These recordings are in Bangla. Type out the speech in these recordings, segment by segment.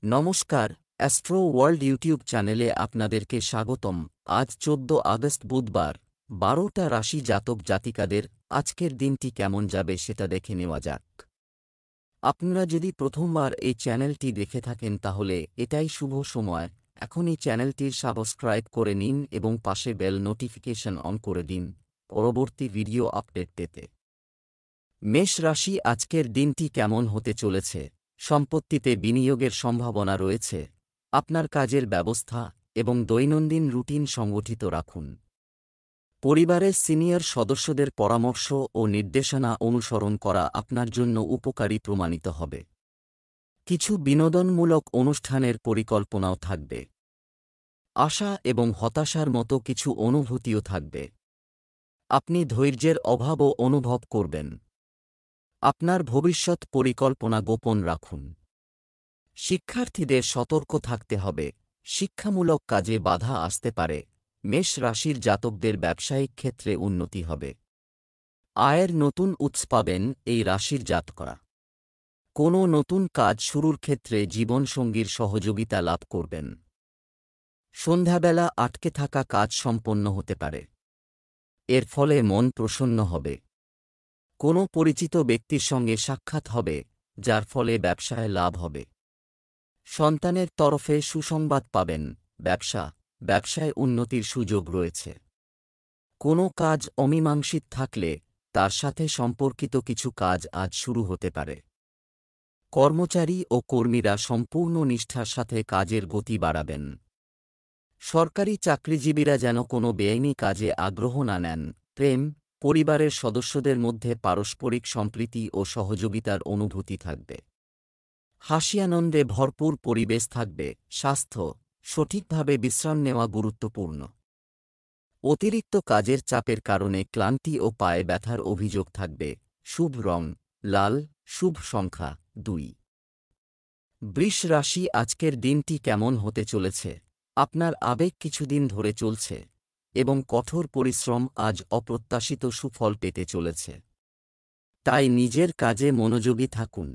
নমস্কার, অ্যাস্ট্রো ওয়ার্ল্ড ইউটিউব চ্যানেলে আপনাদেরকে স্বাগতম। আজ ১৪ আগস্ট বুধবার, ১২টা রাশি জাতক জাতিকাদের আজকের দিনটি কেমন যাবে সেটা দেখে নেওয়া যাক। আপনারা যদি প্রথমবার এই চ্যানেলটি দেখে থাকেন তাহলে এটাই শুভ সময়। এখনই চ্যানেলটির সাবস্ক্রাইব করে নিন এবং পাশে বেল নোটিফিকেশন অন করে দিন পরবর্তী ভিডিও আপডেট পেতে। মেষ রাশি আজকের দিনটি কেমন হতে চলেছে? সম্পত্তিতে বিনিয়োগের সম্ভাবনা রয়েছে। আপনার কাজের ব্যবস্থা এবং দৈনন্দিন রুটিন সংগঠিত রাখুন। পরিবারের সিনিয়র সদস্যদের পরামর্শ ও নির্দেশনা অনুসরণ করা আপনার জন্য উপকারী প্রমাণিত হবে। কিছু বিনোদনমূলক অনুষ্ঠানের পরিকল্পনাও থাকবে। আশা এবং হতাশার মতো কিছু অনুভূতিও থাকবে। আপনি ধৈর্যের অভাবও অনুভব করবেন। আপনার ভবিষ্যৎ পরিকল্পনা গোপন রাখুন। শিক্ষার্থীদের সতর্ক থাকতে হবে। শিক্ষামূলক কাজে বাধা আসতে পারে। মেষ রাশির জাতকদের ব্যবসায়িক ক্ষেত্রে উন্নতি হবে। আয়ের নতুন উৎস পাবেন এই রাশির জাতকরা। কোনো নতুন কাজ শুরুর ক্ষেত্রে জীবনসঙ্গীর সহযোগিতা লাভ করবেন। সন্ধ্যাবেলা আটকে থাকা কাজ সম্পন্ন হতে পারে। এর ফলে মন প্রসন্ন হবে। কোনো পরিচিত ব্যক্তির সঙ্গে সাক্ষাৎ হবে, যার ফলে ব্যবসায় লাভ হবে। সন্তানের তরফে সুসংবাদ পাবেন। ব্যবসায় উন্নতির সুযোগ রয়েছে। কোনো কাজ অমীমাংসিত থাকলে তার সাথে সম্পর্কিত কিছু কাজ আজ শুরু হতে পারে। কর্মচারী ও কর্মীরা সম্পূর্ণ নিষ্ঠার সাথে কাজের গতি বাড়াবেন। সরকারি চাকরিজীবীরা যেন কোনো বেআইনি কাজে আগ্রহ না নেন। প্রেম, পরিবারের সদস্যদের মধ্যে পারস্পরিক সম্প্রীতি ও সহযোগিতার অনুভূতি থাকবে। হাসি আনন্দে ভরপুর পরিবেশ থাকবে। স্বাস্থ্য, সঠিকভাবে বিশ্রাম নেওয়া গুরুত্বপূর্ণ। অতিরিক্ত কাজের চাপের কারণে ক্লান্তি ও পায়ে ব্যথার অভিযোগ থাকবে। শুভ রং লাল, শুভ সংখ্যা ২। বৃষ রাশি আজকের দিনটি কেমন হতে চলেছে? আপনার আবেগ কিছুদিন ধরে চলছে এবং কঠোর পরিশ্রম আজ অপ্রত্যাশিত সুফল পেতে চলেছে। তাই নিজের কাজে মনোযোগী থাকুন।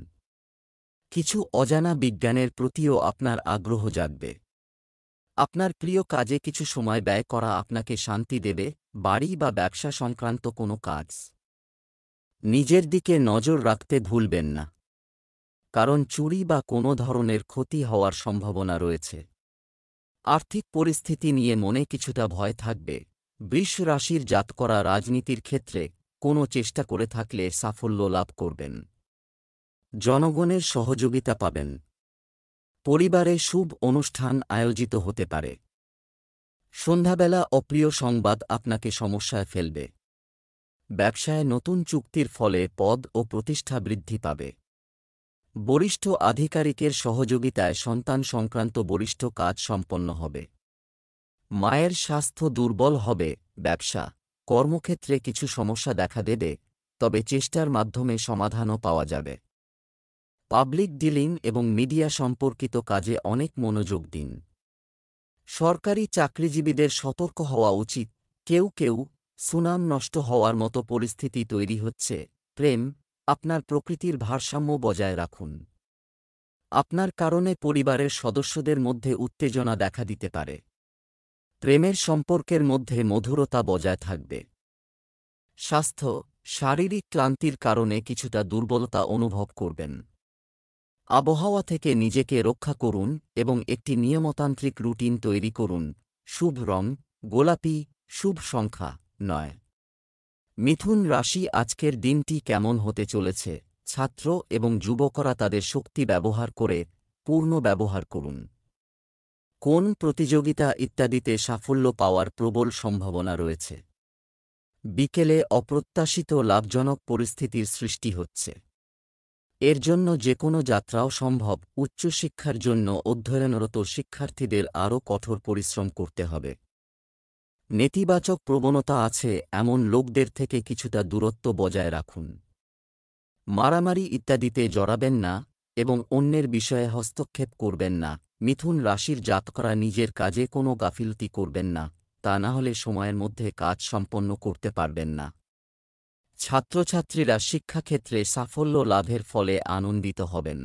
কিছু অজানা বিজ্ঞানের প্রতিও আপনার আগ্রহ জাগবে। আপনার প্রিয় কাজে কিছু সময় ব্যয় করা আপনাকে শান্তি দেবে। বাড়ি বা ব্যবসা সংক্রান্ত কোনো কাজ। নিজের দিকে নজর রাখতে ভুলবেন না, কারণ চুরি বা কোনো ধরনের ক্ষতি হওয়ার সম্ভাবনা রয়েছে। আর্থিক পরিস্থিতি নিয়ে মনে কিছুটা ভয় থাকবে। বৃষ রাশির জাতকরা রাজনীতির ক্ষেত্রে কোনো চেষ্টা করে থাকলে সাফল্য লাভ করবেন। জনগণের সহযোগিতা পাবেন। পরিবারে শুভ অনুষ্ঠান আয়োজিত হতে পারে। সন্ধ্যাবেলা অপ্রিয় সংবাদ আপনাকে সমস্যায় ফেলবে। ব্যবসায় নতুন চুক্তির ফলে পদ ও প্রতিষ্ঠা বৃদ্ধি পাবে। বরিষ্ঠ আধিকারিকের সহযোগিতায় সন্তান সংক্রান্ত বরিষ্ঠ কাজ সম্পন্ন হবে। মায়ের স্বাস্থ্য দুর্বল হবে। কর্মক্ষেত্রে কিছু সমস্যা দেখা দেবে, তবে চেষ্টার মাধ্যমে সমাধানও পাওয়া যাবে। পাবলিক ডিলিং এবং মিডিয়া সম্পর্কিত কাজে অনেক মনোযোগ দিন। সরকারি চাকরিজীবীদের সতর্ক হওয়া উচিত। কেউ সুনাম নষ্ট হওয়ার মতো পরিস্থিতি তৈরি হচ্ছে। প্রেম, আপনার প্রকৃতির ভারসাম্য বজায় রাখুন। আপনার কারণে পরিবারের সদস্যদের মধ্যে উত্তেজনা দেখা দিতে পারে। প্রেমের সম্পর্কের মধ্যে মধুরতা বজায় থাকবে। স্বাস্থ্য, শারীরিক ক্লান্তির কারণে কিছুটা দুর্বলতা অনুভব করবেন। আবহাওয়া থেকে নিজেকে রক্ষা করুন এবং একটি নিয়মতান্ত্রিক রুটিন তৈরি করুন। শুভ রং গোলাপি, শুভ সংখ্যা ৯। মিথুন রাশি আজকের দিনটি কেমন হতে চলেছে? ছাত্র এবং যুবকরা তাদের শক্তি ব্যবহার করে পূর্ণ ব্যবহার করুন। কোন প্রতিযোগিতা ইত্যাদিতে সাফল্য পাওয়ার প্রবল সম্ভাবনা রয়েছে। বিকেলে অপ্রত্যাশিত লাভজনক পরিস্থিতির সৃষ্টি হচ্ছে। এর জন্য যে কোনো যাত্রাও সম্ভব। উচ্চশিক্ষার জন্য অধ্যয়নরত শিক্ষার্থীদের আরও কঠোর পরিশ্রম করতে হবে। নেতিবাচক প্রবণতা আছে এমন লোকদের থেকে কিছুটা দূরত্ব বজায় রাখুন। মারামারি ইত্যাদিতে জড়াবেন না এবং অন্যের বিষয়ে হস্তক্ষেপ করবেন না। মিথুন রাশির জাতকরা নিজের কাজে কোনো গাফিলতি করবেন না, তা না হলে সময়ের মধ্যে কাজ সম্পন্ন করতে পারবেন না। ছাত্রছাত্রীরা শিক্ষাক্ষেত্রে সাফল্য লাভের ফলে আনন্দিত হবেন।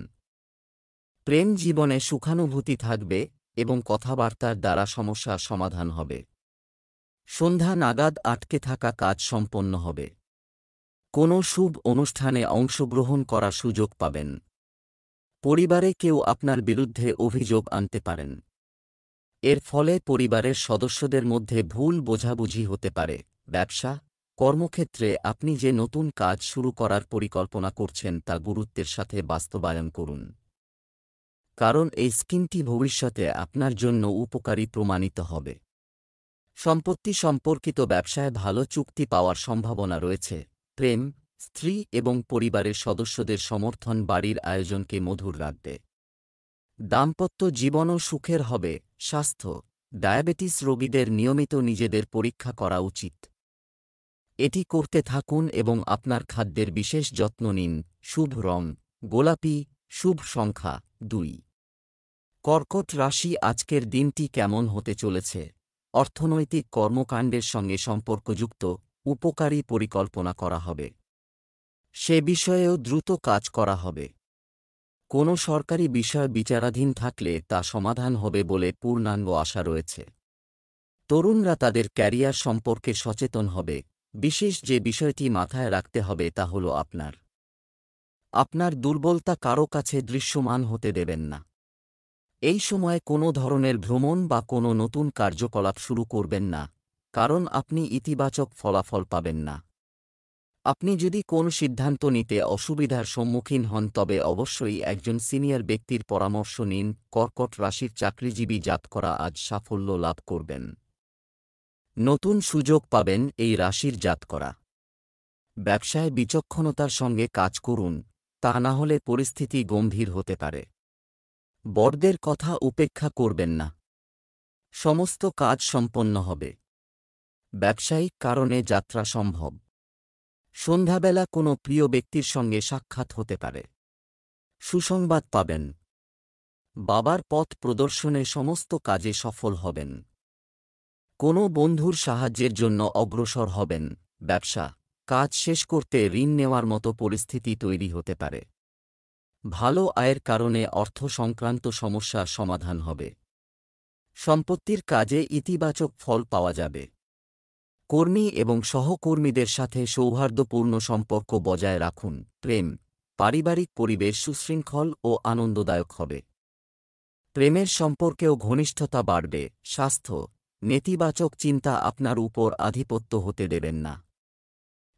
প্রেম জীবনে সুখানুভূতি থাকবে এবং কথাবার্তার দ্বারা সমস্যার সমাধান হবে। সন্ধ্যা নাগাদ আটকে থাকা কাজ সম্পন্ন হবে। কোনো শুভ অনুষ্ঠানে অংশগ্রহণ করার সুযোগ পাবেন। পরিবারে কেউ আপনার বিরুদ্ধে অভিযোগ আনতে পারেন। এর ফলে পরিবারের সদস্যদের মধ্যে ভুল বোঝাবুঝি হতে পারে। ব্যবসা, কর্মক্ষেত্রে আপনি যে নতুন কাজ শুরু করার পরিকল্পনা করছেন তা গুরুত্বের সাথে বাস্তবায়ন করুন, কারণ এই স্কিমটি ভবিষ্যতে আপনার জন্য উপকারী প্রমাণিত হবে। সম্পত্তি সম্পর্কিত ব্যবসায় ভালো চুক্তি পাওয়ার সম্ভাবনা রয়েছে। প্রেম, স্ত্রী এবং পরিবারের সদস্যদের সমর্থন বাড়ির আয়োজনকে মধুর রাখবে। দাম্পত্য জীবনও সুখের হবে। স্বাস্থ্য, ডায়াবেটিস রোগীদের নিয়মিত নিজেদের পরীক্ষা করা উচিত। এটি করতে থাকুন এবং আপনার খাদ্যের বিশেষ যত্ন নিন। শুভ রং গোলাপি, শুভ সংখ্যা 2। কর্কট রাশি, আজকের দিনটি কেমন হতে চলেছে? অর্থনৈতিক কর্মকাণ্ডের সঙ্গে সম্পর্কযুক্ত উপকারী পরিকল্পনা করা হবে। সে বিষয়েও দ্রুত কাজ করা হবে। কোনো সরকারি বিষয় বিচারাধীন থাকলে তা সমাধান হবে বলে পূর্ণাঙ্গ আশা রয়েছে। তরুণরা তাদের ক্যারিয়ার সম্পর্কে সচেতন হবে। বিশেষ যে বিষয়টি মাথায় রাখতে হবে তা হল আপনার দুর্বলতা কারও কাছে দৃশ্যমান হতে দেবেন না। এই সময় কোনো ধরনের ভ্রমণ বা কোনো নতুন কার্যকলাপ শুরু করবেন না, কারণ আপনি ইতিবাচক ফলাফল পাবেন না। আপনি যদি কোন সিদ্ধান্ত নিতে অসুবিধার সম্মুখীন হন তবে অবশ্যই একজন সিনিয়র ব্যক্তির পরামর্শ নিন। কর্কট রাশির চাকরিজীবী জাতকরা আজ সাফল্য লাভ করবেন। নতুন সুযোগ পাবেন এই রাশির জাতকরা। ব্যবসায় বিচক্ষণতার সঙ্গে কাজ করুন, তা না হলে পরিস্থিতি গম্ভীর হতে পারে। বড়দের কথা উপেক্ষা করবেন না। সমস্ত কাজ সম্পন্ন হবে। ব্যবসায়িক কারণে যাত্রা সম্ভব। সন্ধ্যাবেলা কোনো প্রিয় ব্যক্তির সঙ্গে সাক্ষাৎ হতে পারে। সুসংবাদ পাবেন। বাবার পথ প্রদর্শনে সমস্ত কাজে সফল হবেন। কোনো বন্ধুর সাহায্যের জন্য অগ্রসর হবেন। ব্যবসা, কাজ শেষ করতে ঋণ নেওয়ার মতো পরিস্থিতি তৈরি হতে পারে। ভালো আয়ের কারণে অর্থ সংক্রান্ত সমস্যার সমাধান হবে। সম্পত্তির কাজে ইতিবাচক ফল পাওয়া যাবে। কর্মী এবং সহকর্মীদের সাথে সৌহার্দ্যপূর্ণ সম্পর্ক বজায় রাখুন। প্রেম, পারিবারিক পরিবেশ সুশৃঙ্খল ও আনন্দদায়ক হবে। প্রেমের সম্পর্কেও ঘনিষ্ঠতা বাড়বে। স্বাস্থ্য, নেতিবাচক চিন্তা আপনার উপর আধিপত্য হতে দেবেন না।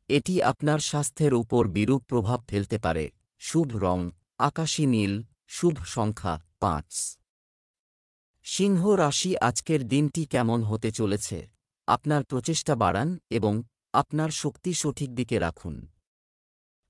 এটি আপনার স্বাস্থ্যের উপর বিরূপ প্রভাব ফেলতে পারে। শুভ রং আকাশী নীল, শুভ সংখ্যা 5। সিংহ রাশি, আজকের দিনটি কেমন হতে চলেছে? আপনার প্রচেষ্টা বাড়ান এবং আপনার শক্তি সঠিক দিকে রাখুন।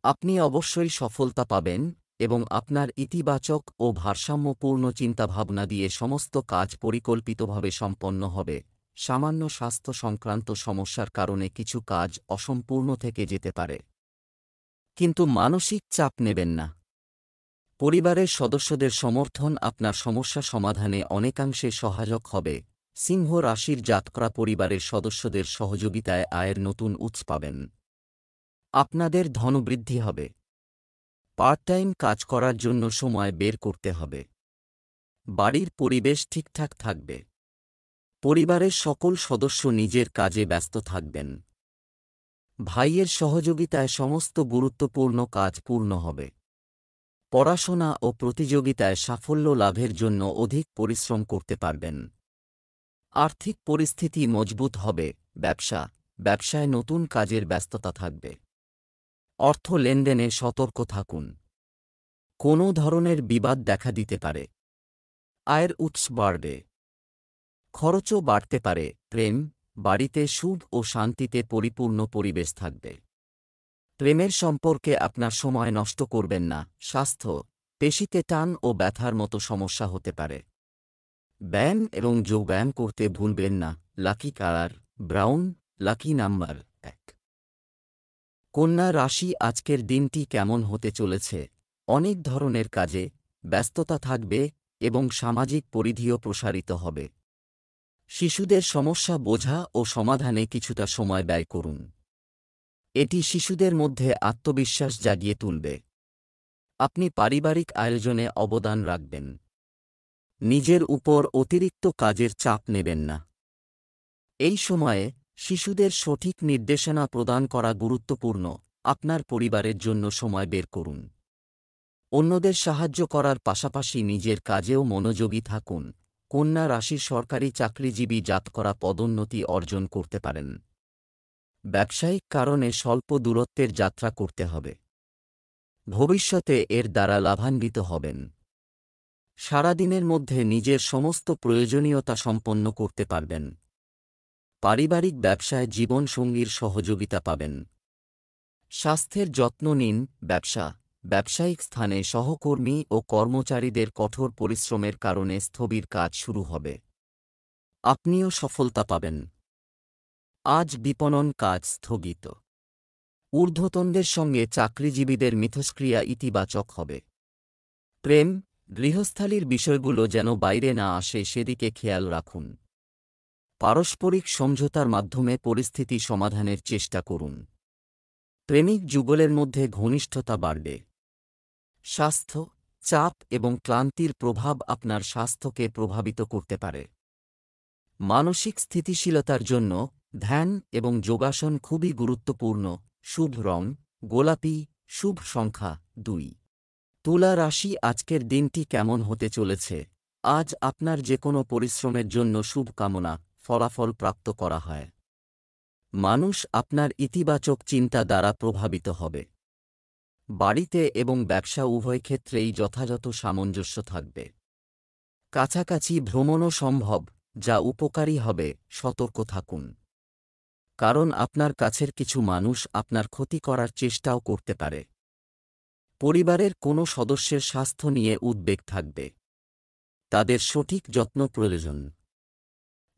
আপনি অবশ্যই সফলতা পাবেন এবং আপনার ইতিবাচক ও ভারসাম্যপূর্ণ চিন্তাভাবনা দিয়ে সমস্ত কাজ পরিকল্পিতভাবে সম্পন্ন হবে। সামান্য স্বাস্থ্য সংক্রান্ত সমস্যার কারণে কিছু কাজ অসম্পূর্ণ থেকে যেতে পারে, কিন্তু মানসিক চাপ নেবেন না। পরিবারের সদস্যদের সমর্থন আপনার সমস্যা সমাধানে অনেকাংশে সহায়ক হবে। সিংহ রাশির জাতকরা পরিবারের সদস্যদের সহযোগিতায় আয়ের নতুন উৎস পাবেন। আপনাদের ধনবৃদ্ধি হবে। পার্ট টাইম কাজ করার জন্য সময় বের করতে হবে। বাড়ির পরিবেশ ঠিকঠাক থাকবে। পরিবারের সকল সদস্য নিজের কাজে ব্যস্ত থাকবেন। ভাইয়ের সহযোগিতায় সমস্ত গুরুত্বপূর্ণ কাজ পূর্ণ হবে। পড়াশোনা ও প্রতিযোগিতায় সাফল্য লাভের জন্য অধিক পরিশ্রম করতে পারবেন। আর্থিক পরিস্থিতি মজবুত হবে। ব্যবসায় নতুন কাজের ব্যস্ততা থাকবে। অর্থ লেনদেনে সতর্ক থাকুন। কোনো ধরনের বিবাদ দেখা দিতে পারে। আয়ের উৎস বাড়বে। খরচও বাড়তে পারে। প্রেম, বাড়িতে সুখ ও শান্তিতে পরিপূর্ণ পরিবেশ থাকবে। প্রেমের সম্পর্কে আপনার সময় নষ্ট করবেন না। স্বাস্থ্য, পেশিতে টান ও ব্যথার মতো সমস্যা হতে পারে। ব্যায়াম এবং যোগব্যায়াম করতে ভুলবেন না। Lucky colour brown, lucky number 1। কন্যা রাশি, আজকের দিনটি কেমন হতে চলেছে? অনেক ধরনের কাজে ব্যস্ততা থাকবে এবং সামাজিক পরিধিও প্রসারিত হবে। শিশুদের সমস্যা বোঝা ও সমাধানে কিছুটা সময় ব্যয় করুন। এটি শিশুদের মধ্যে আত্মবিশ্বাস জাগিয়ে তুলবে। আপনি পারিবারিক আয়োজনে অবদান রাখবেন। নিজের উপর অতিরিক্ত কাজের চাপ নেবেন না। এই সময়ে শিশুদের সঠিক নির্দেশনা প্রদান করা গুরুত্বপূর্ণ। আপনার পরিবারের জন্য সময় বের করুন। অন্যদের সাহায্য করার পাশাপাশি নিজের কাজেও মনোযোগী থাকুন। কন্যা রাশির সরকারি চাকরিজীবী জাতকরা পদোন্নতি অর্জন করতে পারেন। ব্যবসায়িক কারণে স্বল্প দূরত্বের যাত্রা করতে হবে। ভবিষ্যতে এর দ্বারা লাভান্বিত হবেন। সারাদিনের মধ্যে নিজের সমস্ত প্রয়োজনীয়তা সম্পন্ন করতে পারবেন। পারিবারিক ব্যবসায় জীবনসঙ্গীর সহযোগিতা পাবেন। স্বাস্থ্যের যত্ন নিন। ব্যবসায়িক স্থানে সহকর্মী ও কর্মচারীদের কঠোর পরিশ্রমের কারণে স্থবির কাজ শুরু হবে। আপনিও সফলতা পাবেন। আজ বিপণন কাজ স্থগিত। ঊর্ধ্বতনদের সঙ্গে চাকরিজীবীদের মিথস্ক্রিয়া ইতিবাচক হবে। প্রেম, গৃহস্থালির বিষয়গুলো যেন বাইরে না আসে সেদিকে খেয়াল রাখুন। পারস্পরিক সমঝোতার মাধ্যমে পরিস্থিতি সমাধানের চেষ্টা করুন। প্রেমিক যুগলের মধ্যে ঘনিষ্ঠতা বাড়বে। স্বাস্থ্য, চাপ এবং ক্লান্তির প্রভাব আপনার স্বাস্থ্যকে প্রভাবিত করতে পারে। মানসিক স্থিতিশীলতার জন্য ধ্যান এবং যোগাসন খুবই গুরুত্বপূর্ণ। শুভ রং গোলাপি, শুভ সংখ্যা 2। তুলা রাশি, আজকের দিনটি কেমন হতে চলেছে? আজ আপনার যে কোনো পরিশ্রমের জন্য শুভকামনা, ফলাফল প্রাপ্ত করা হয়। মানুষ আপনার ইতিবাচক চিন্তা দ্বারা প্রভাবিত হবে। বাড়িতে এবং ব্যবসা উভয় ক্ষেত্রেই যথাযথ সামঞ্জস্য থাকবে। কাছাকাছি ভ্রমণও সম্ভব, যা উপকারী হবে। সতর্ক থাকুন, কারণ আপনার কাছের কিছু মানুষ আপনার ক্ষতি করার চেষ্টাও করতে পারে। পরিবারের কোনো সদস্যের স্বাস্থ্য নিয়ে উদ্বেগ থাকবে। তাদের সঠিক যত্ন প্রয়োজন।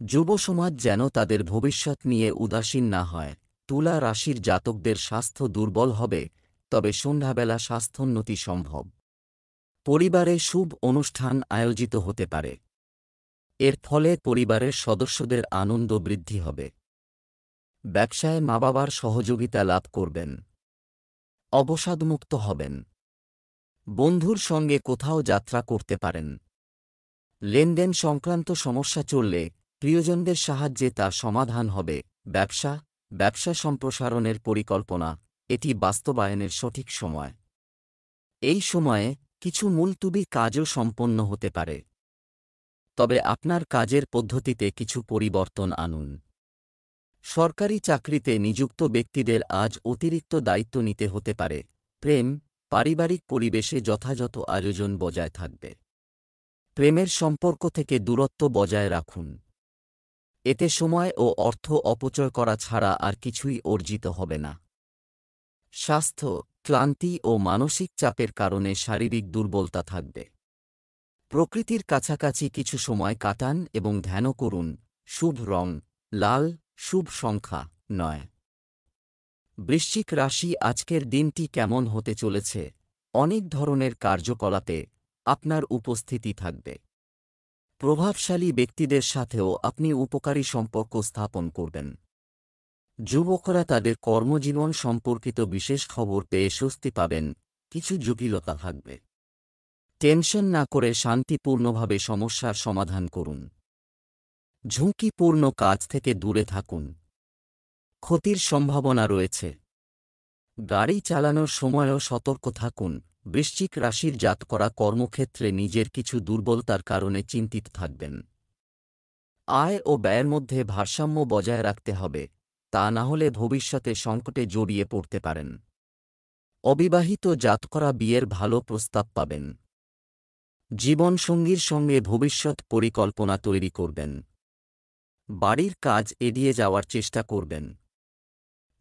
যুব সমাজ যেন তাদের ভবিষ্যৎ নিয়ে উদাসীন না হয়। তুলা রাশির জাতকদের স্বাস্থ্য দুর্বল হবে, তবে সন্ধ্যাবেলা স্বাস্থ্যোন্নতি সম্ভব। পরিবারে শুভ অনুষ্ঠান আয়োজিত হতে পারে। এর ফলে পরিবারের সদস্যদের আনন্দ বৃদ্ধি হবে। ব্যবসায় মা-বাবার সহযোগিতা লাভ করবেন। অবসাদমুক্ত হবেন। বন্ধুর সঙ্গে কোথাও যাত্রা করতে পারেন। লেনদেন সংক্রান্ত সমস্যা চললে প্রিয়জনদের সাহায্যে তা সমাধান হবে। ব্যবসা সম্প্রসারণের পরিকল্পনা, এটি বাস্তবায়নের সঠিক সময়। এই সময়ে কিছু মুলতুবি কাজও সম্পন্ন হতে পারে। তবে আপনার কাজের পদ্ধতিতে কিছু পরিবর্তন আনুন। সরকারি চাকরিতে নিযুক্ত ব্যক্তিদের আজ অতিরিক্ত দায়িত্ব নিতে হতে পারে। প্রেম, পারিবারিক পরিবেশে যথাযথ আয়োজন বজায় থাকবে। প্রেমের সম্পর্ক থেকে দূরত্ব বজায় রাখুন। এতে সময় ও অর্থ অপচয় করা ছাড়া আর কিছুই অর্জিত হবে না। স্বাস্থ্য, ক্লান্তি ও মানসিক চাপের কারণে শারীরিক দুর্বলতা থাকবে। প্রকৃতির কাছাকাছি কিছু সময় কাটান এবং ধ্যানও করুন। শুভ রং লাল, শুভ সংখ্যা 9। বৃশ্চিক রাশি, আজকের দিনটি কেমন হতে চলেছে? অনেক ধরনের কার্যকলাপে আপনার উপস্থিতি থাকবে। প্রভাবশালী ব্যক্তিদের সাথেও আপনি উপকারী সম্পর্ক স্থাপন করবেন। যুবকরা তাদের কর্মজীবন সম্পর্কিত বিশেষ খবর পেয়ে স্বস্তি পাবেন। কিছু জটিলতা থাকবে। টেনশন না করে শান্তিপূর্ণভাবে সমস্যার সমাধান করুন। ঝুঁকিপূর্ণ কাজ থেকে দূরে থাকুন। ক্ষতির সম্ভাবনা রয়েছে। গাড়ি চালানোর সময়ও সতর্ক থাকুন। বৃশ্চিক রাশির জাতকরা কর্মক্ষেত্রে নিজের কিছু দুর্বলতার কারণে চিন্তিত থাকবেন। আয় ও ব্যয়ের মধ্যে ভারসাম্য বজায় রাখতে হবে, তা না হলে ভবিষ্যতে সংকটে জড়িয়ে পড়তে পারেন। অবিবাহিত জাতকরা বিয়ের ভালো প্রস্তাব পাবেন। জীবনসঙ্গীর সঙ্গে ভবিষ্যৎ পরিকল্পনা তৈরি করবেন। বাড়ির কাজ এড়িয়ে যাওয়ার চেষ্টা করবেন।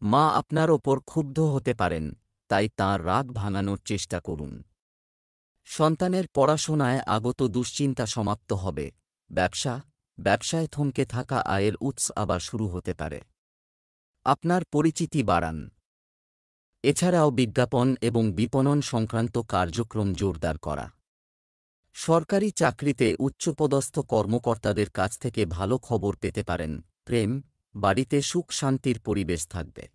মা আপনার ওপর ক্ষুব্ধ হতে পারেন, তাই তাঁর রাগ ভাঙানোর চেষ্টা করুন। সন্তানের পড়াশোনায় আগত দুশ্চিন্তা সমাপ্ত হবে। ব্যবসায় থমকে থাকা আয়ের উৎস আবার শুরু হতে পারে। আপনার পরিচিতি বাড়ান। এছাড়াও বিজ্ঞাপন এবং বিপণন সংক্রান্ত কার্যক্রম জোরদার করা। সরকারি চাকরিতে উচ্চপদস্থ কর্মকর্তাদের কাছ থেকে ভালো খবর পেতে পারেন। প্রেম, বাড়িতে সুখ শান্তির পরিবেশ থাকবে।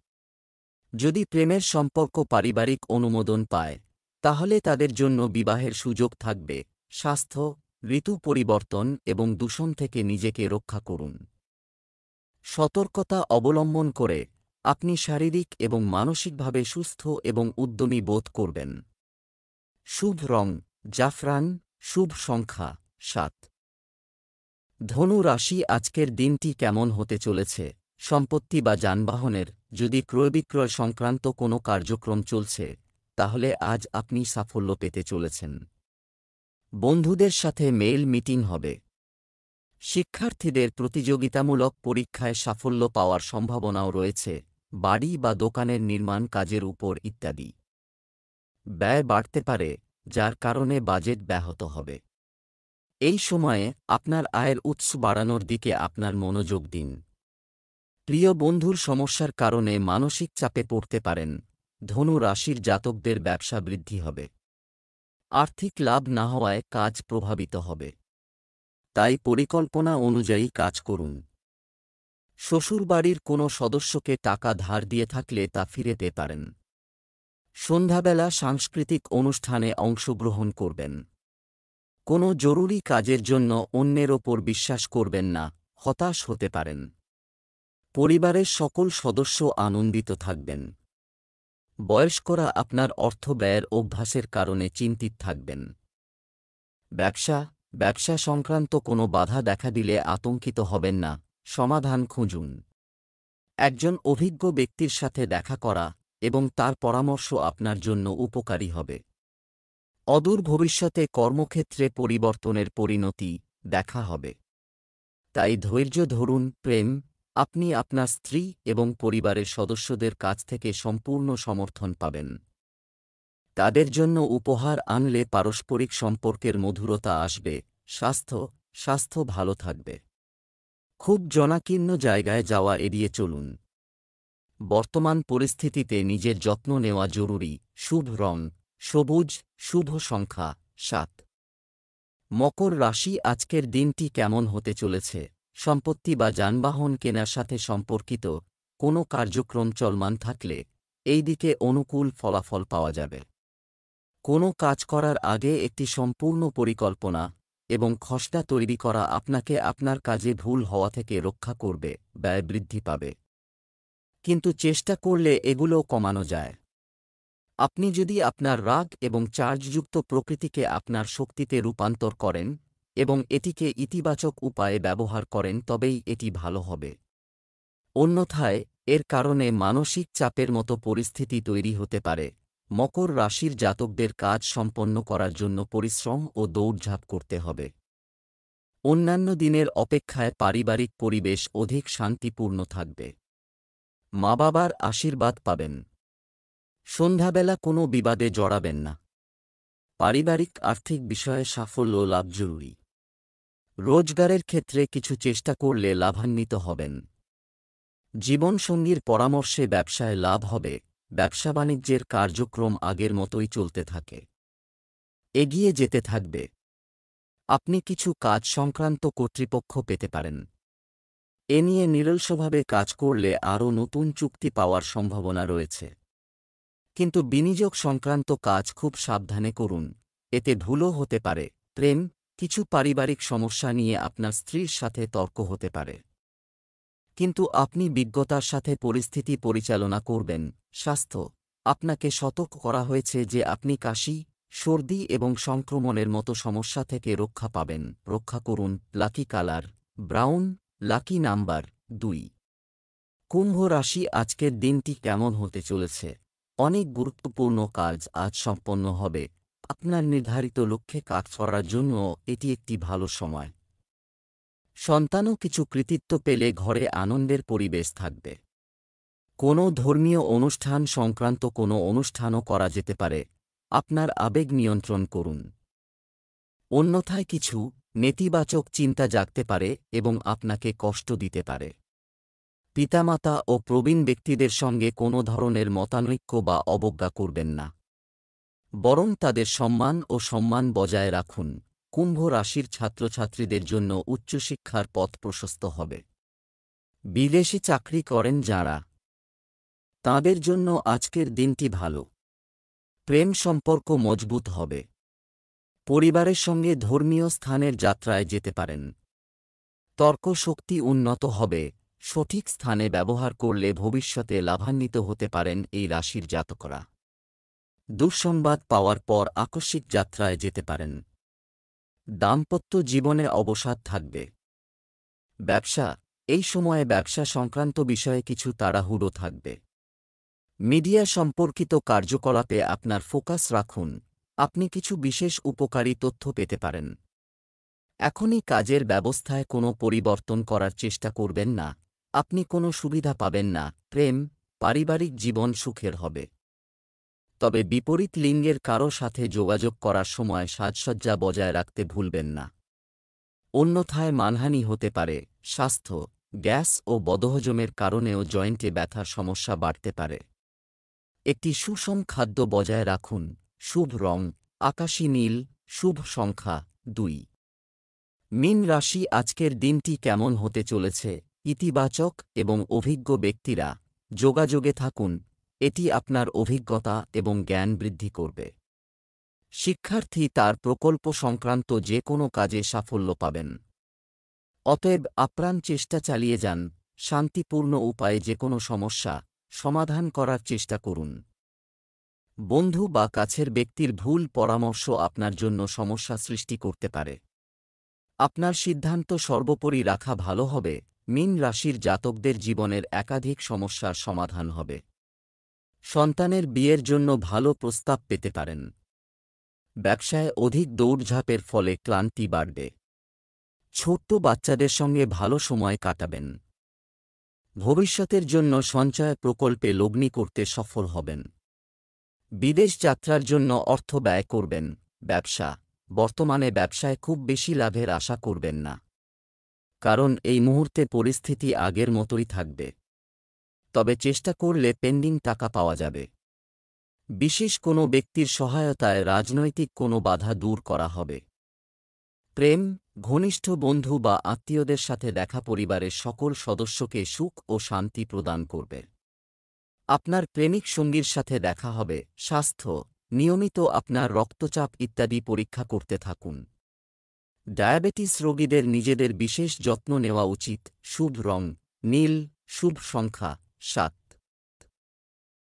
যদি প্রেমের সম্পর্ক পারিবারিক অনুমোদন পায়, তাহলে তাদের জন্য বিবাহের সুযোগ থাকবে। স্বাস্থ্য, ঋতু পরিবর্তন এবং দূষণ থেকে নিজেকে রক্ষা করুন। সতর্কতা অবলম্বন করে আপনি শারীরিক এবং মানসিকভাবে সুস্থ এবং উদ্যমী বোধ করবেন। শুভ রং জাফরান, শুভ সংখ্যা 7। ধনু রাশি আজকের দিনটি কেমন হতে চলেছে? সম্পত্তি বা যানবাহনের যদি ক্রয়বিক্রয় সংক্রান্ত কোনো কার্যক্রম চলছে, তাহলে আজ আপনি সাফল্য পেতে চলেছেন। বন্ধুদের সাথে মেল মিটিং হবে। শিক্ষার্থীদের প্রতিযোগিতামূলক পরীক্ষায় সাফল্য পাওয়ার সম্ভাবনাও রয়েছে, বাড়ি বা দোকানের নির্মাণ কাজের উপর ইত্যাদি। ব্যয় বাড়তে পারে, যার কারণে বাজেট ব্যাহত হবে। এই সময়ে আপনার আয়ের উৎস বাড়ানোর দিকে আপনার মনোযোগ দিন। প্রিয় বন্ধুর সমস্যার কারণে মানসিক চাপে পড়তে পারেন। ধনু রাশির জাতকদের ব্যবসা বৃদ্ধি হবে। আর্থিক লাভ না হওয়ায় কাজ প্রভাবিত হবে, তাই পরিকল্পনা অনুযায়ী কাজ করুন। শ্বশুরবাড়ির কোনো সদস্যকে টাকা ধার দিয়ে থাকলে তা ফিরে পেতে পারেন। সন্ধ্যাবেলা সাংস্কৃতিক অনুষ্ঠানে অংশগ্রহণ করবেন। কোনো জরুরি কাজের জন্য অন্যের ওপর বিশ্বাস করবেন না, হতাশ হতে পারেন। পরিবারের সকল সদস্য আনন্দিত থাকবেন। বয়স্করা আপনার অর্থ ব্যয়ের অভ্যাসের কারণে চিন্তিত থাকবেন। ব্যবসা সংক্রান্ত কোনো বাধা দেখা দিলে আতঙ্কিত হবেন না, সমাধান খুঁজুন। একজন অভিজ্ঞ ব্যক্তির সাথে দেখা করা এবং তার পরামর্শ আপনার জন্য উপকারী হবে। অদূর ভবিষ্যতে কর্মক্ষেত্রে পরিবর্তনের পরিণতি দেখা হবে, তাই ধৈর্য ধরুন। প্রেম, আপনি আপনার স্ত্রী এবং পরিবারের সদস্যদের কাছ থেকে সম্পূর্ণ সমর্থন পাবেন। তাদের জন্য উপহার আনলে পারস্পরিক সম্পর্কের মধুরতা আসবে। স্বাস্থ্য ভালো থাকবে। খুব জনাকীর্ণ জায়গায় যাওয়া এড়িয়ে চলুন। বর্তমান পরিস্থিতিতে নিজের যত্ন নেওয়া জরুরি। শুভ রং সবুজ, শুভ সংখ্যা 7। মকর রাশি আজকের দিনটি কেমন হতে চলেছে? সম্পত্তি বা যানবাহন কেনার সাথে সম্পর্কিত কোনো কার্যক্রম চলমান থাকলে এই দিকে অনুকূল ফলাফল পাওয়া যাবে। কোনো কাজ করার আগে একটি সম্পূর্ণ পরিকল্পনা এবং খসড়া তৈরি করা আপনাকে আপনার কাজে ভুল হওয়া থেকে রক্ষা করবে। ব্যয় বৃদ্ধি পাবে, কিন্তু চেষ্টা করলে এগুলো কমানো যায়। আপনি যদি আপনার রাগ এবং চার্জযুক্ত প্রকৃতিকে আপনার শক্তিতে রূপান্তর করেন এবং এটিকে ইতিবাচক উপায়ে ব্যবহার করেন, তবেই এটি ভালো হবে। অন্যথায় এর কারণে মানসিক চাপের মতো পরিস্থিতি তৈরি হতে পারে। মকর রাশির জাতকদের কাজ সম্পন্ন করার জন্য পরিশ্রম ও দৌড়ঝাঁপ করতে হবে। অন্যান্য দিনের অপেক্ষায় পারিবারিক পরিবেশ অধিক শান্তিপূর্ণ থাকবে। মা বাবার আশীর্বাদ পাবেন। সন্ধ্যাবেলা কোনো বিবাদে জড়াবেন না। পারিবারিক আর্থিক বিষয়ে সাফল্য লাভ জরুরি। রোজগারের ক্ষেত্রে কিছু চেষ্টা করলে লাভান্বিত হবেন। জীবনসঙ্গীর পরামর্শে ব্যবসায় লাভ হবে। ব্যবসা বাণিজ্যের কার্যক্রম আগের মতোই চলতে থাকে, এগিয়ে যেতে থাকবে। আপনি কিছু কাজ সংক্রান্ত কর্তৃপক্ষ পেতে পারেন। এ নিয়ে নিরলসভাবে কাজ করলে আরও নতুন চুক্তি পাওয়ার সম্ভাবনা রয়েছে। কিন্তু বিনিয়োগ সংক্রান্ত কাজ খুব সাবধানে করুন, এতে ভুলও হতে পারে। প্রেম, কিছু পারিবারিক সমস্যা নিয়ে আপনার স্ত্রীর সাথে তর্ক হতে পারে, কিন্তু আপনি বিজ্ঞতার সাথে পরিস্থিতি পরিচালনা করবেন। স্বাস্থ্য, আপনাকে সতর্ক করা হয়েছে যে আপনি কাশি, সর্দি এবং সংক্রমণের মতো সমস্যা থেকে রক্ষা পাবেন। রক্ষা করুন। Lucky colour brown, lucky number 2। কুম্ভ রাশি আজকের দিনটি কেমন হতে চলেছে? অনেক গুরুত্বপূর্ণ কাজ আজ সম্পন্ন হবে। আপনার নির্ধারিত লক্ষ্যে কাজ করার জন্য এটি একটি ভালো সময়। সন্তানও কিছু কৃতিত্ব পেলে ঘরে আনন্দের পরিবেশ থাকবে। কোনো ধর্মীয় অনুষ্ঠান সংক্রান্ত কোনো অনুষ্ঠানও করা যেতে পারে। আপনার আবেগ নিয়ন্ত্রণ করুন, অন্যথায় কিছু নেতিবাচক চিন্তা জাগতে পারে এবং আপনাকে কষ্ট দিতে পারে। পিতামাতা ও প্রবীণ ব্যক্তিদের সঙ্গে কোনো ধরনের মতানৈক্য বা অবজ্ঞা করবেন না, বরং তাদের সম্মান বজায় রাখুন। কুম্ভ রাশির ছাত্রছাত্রীদের জন্য উচ্চশিক্ষার পথ প্রশস্ত হবে। বিদেশে চাকরি করেন যাঁরা, তাঁদের জন্য আজকের দিনটি ভালো। প্রেম সম্পর্ক মজবুত হবে। পরিবারের সঙ্গে ধর্মীয় স্থানের যাত্রায় যেতে পারেন। তর্ক শক্তি উন্নত হবে, সঠিক স্থানে ব্যবহার করলে ভবিষ্যতে লাভান্বিত হতে পারেন এই রাশির জাতকরা। দুঃসংবাদ পাওয়ার পর আকস্মিক যাত্রায় যেতে পারেন। দাম্পত্য জীবনে অবসাদ থাকবে। ব্যবসা, এই সময়ে ব্যবসা সংক্রান্ত বিষয়ে কিছু তাড়াহুড়ো থাকবে। মিডিয়া সম্পর্কিত কার্যকলাপে আপনার ফোকাস রাখুন, আপনি কিছু বিশেষ উপকারী তথ্য পেতে পারেন। এখনই কাজের ব্যবস্থায় কোনো পরিবর্তন করার চেষ্টা করবেন না, আপনি কোনো সুবিধা পাবেন না। প্রেম, পারিবারিক জীবন সুখের হবে। তবে বিপরীত লিঙ্গের কারো সাথে যোগাযোগ করার সময় সাজসজ্জা বজায় রাখতে ভুলবেন না, অন্যথায় মানহানি হতে পারে। স্বাস্থ্য, গ্যাস ও বদহজমের কারণেও জয়েন্টে ব্যথার সমস্যা বাড়তে পারে। একটি সুষম খাদ্য বজায় রাখুন। শুভ রং আকাশী নীল, শুভ সংখ্যা 2। মীন রাশি, আজকের দিনটি কেমন হতে চলেছে? ইতিবাচক এবং অভিজ্ঞ ব্যক্তিরা যোগাযোগে থাকুন, এটি আপনার অভিজ্ঞতা এবং জ্ঞান বৃদ্ধি করবে। শিক্ষার্থী তার প্রকল্প সংক্রান্ত যে কোনো কাজে সাফল্য পাবেন। অতএব আপ্রাণ চেষ্টা চালিয়ে যান, শান্তিপূর্ণ উপায়ে যে কোনো সমস্যা সমাধান করার চেষ্টা করুন। বন্ধু বা কাছের ব্যক্তির ভুল পরামর্শ আপনার জন্য সমস্যা সৃষ্টি করতে পারে। আপনার সিদ্ধান্ত সর্বোপরি রাখা ভালো হবে। মীন রাশির জাতকদের জীবনের একাধিক সমস্যার সমাধান হবে। সন্তানের বিয়ের জন্য ভালো প্রস্তাব পেতে পারেন। ব্যবসায় অধিক দৌড়ঝাঁপের ফলে ক্লান্তি বাড়বে। ছোট্ট বাচ্চাদের সঙ্গে ভালো সময় কাটাবেন। ভবিষ্যতের জন্য সঞ্চয় প্রকল্পে লগ্নি করতে সফল হবেন। বিদেশ যাত্রার জন্য অর্থ ব্যয় করবেন। ব্যবসা, বর্তমানে ব্যবসায় খুব বেশি লাভের আশা করবেন না, কারণ এই মুহূর্তে পরিস্থিতি আগের মতোই থাকবে। তবে চেষ্টা করলে পেন্ডিং টাকা পাওয়া যাবে। বিশেষ কোনো ব্যক্তির সহায়তায় রাজনৈতিক কোনো বাধা দূর করা হবে। প্রেম, ঘনিষ্ঠ বন্ধু বা আত্মীয়দের সাথে দেখা পরিবারের সকল সদস্যকে সুখ ও শান্তি প্রদান করবে। আপনার প্রেমিক সঙ্গীর সাথে দেখা হবে। স্বাস্থ্য, নিয়মিত আপনার রক্তচাপ ইত্যাদি পরীক্ষা করতে থাকুন। ডায়াবেটিস রোগীদের নিজেদের বিশেষ যত্ন নেওয়া উচিত। শুভ রং নীল, শুভ সংখ্যা 7।